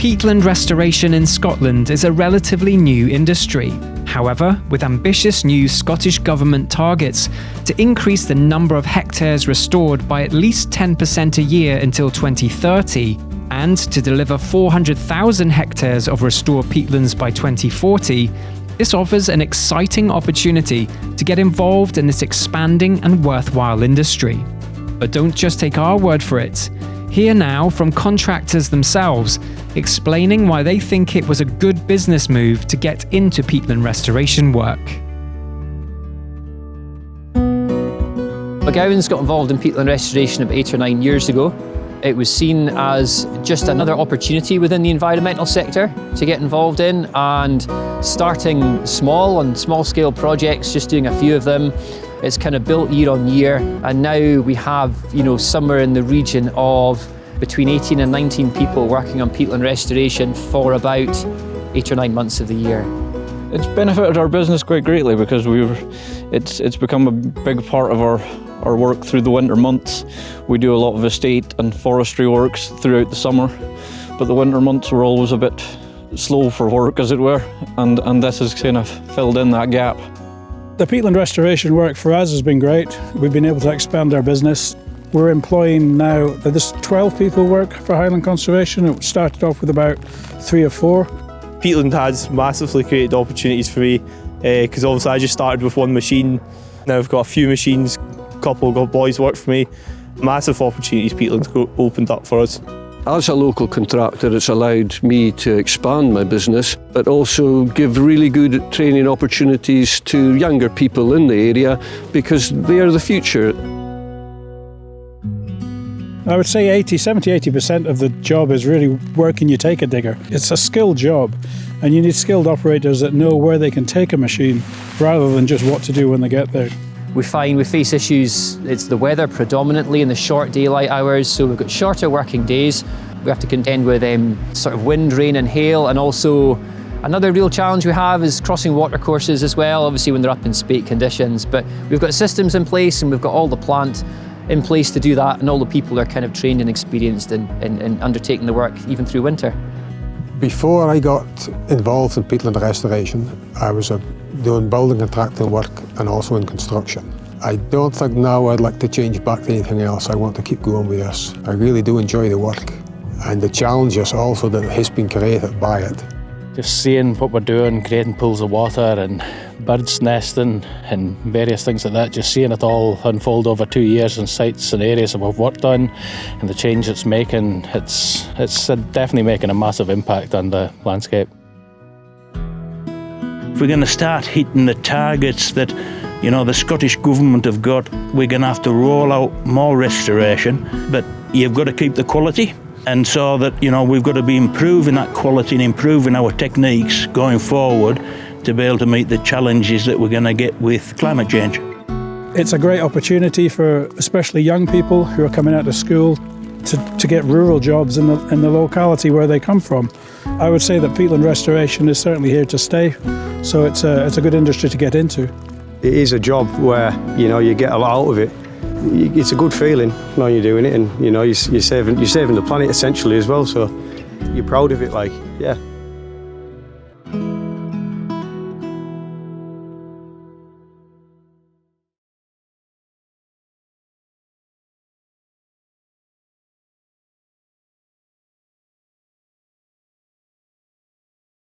Peatland restoration in Scotland is a relatively new industry. However, with ambitious new Scottish Government targets to increase the number of hectares restored by at least 10% a year until 2030, and to deliver 400,000 hectares of restored peatlands by 2040, this offers an exciting opportunity to get involved in this expanding and worthwhile industry. But don't just take our word for it. Hear now from contractors themselves, explaining why they think it was a good business move to get into peatland restoration work. McGowan's got involved in peatland restoration about 8 or 9 years ago. It was seen as just another opportunity within the environmental sector to get involved in, and starting small on small-scale projects, just doing a few of them. It's kind of built year on year, and now we have, somewhere in the region of between 18 and 19 people working on peatland restoration for about 8 or 9 months of the year. It's benefited our business quite greatly because it's become a big part of our work through the winter months. We do a lot of estate and forestry works throughout the summer, but the winter months were always a bit slow for work, as it were, and this has kind of filled in that gap. The peatland restoration work for us has been great. We've been able to expand our business. We're employing now, there's 12 people work for Highland Conservation. It started off with about 3 or 4. Peatland has massively created opportunities for me because obviously I just started with one machine. Now I've got a few machines, a couple of boys work for me. Massive opportunities Peatland's opened up for us. As a local contractor, it's allowed me to expand my business, but also give really good training opportunities to younger people in the area because they are the future. I would say 80% of the job is really working your taker digger. It's a skilled job, and you need skilled operators that know where they can take a machine rather than just what to do when they get there. We find we face issues, it's the weather predominantly in the short daylight hours, so we've got shorter working days. We have to contend with sort of wind, rain and hail, and also another real challenge we have is crossing watercourses as well, obviously when they're up in spate conditions. But we've got systems in place and we've got all the plant in place to do that, and all the people are kind of trained and experienced in undertaking the work even through winter. Before I got involved in peatland restoration, I was doing building contracting work and also in construction. I don't think now I'd like to change back to anything else. I want to keep going with this. I really do enjoy the work and the challenges also that has been created by it. Just seeing what we're doing, creating pools of water and birds nesting and various things like that, just seeing it all unfold over 2 years in sites and areas that we've worked on and the change it's making, it's definitely making a massive impact on the landscape. If we're going to start hitting the targets that the Scottish Government have got, we're going to have to roll out more restoration, but you've got to keep the quality. And so that, we've got to be improving that quality and improving our techniques going forward to be able to meet the challenges that we're going to get with climate change. It's a great opportunity for especially young people who are coming out of school to get rural jobs in the locality where they come from. I would say that peatland restoration is certainly here to stay, so it's a good industry to get into. It is a job where, you get a lot out of it. It's a good feeling when you're doing it, and you're saving the planet essentially as well, so you're proud of it, yeah.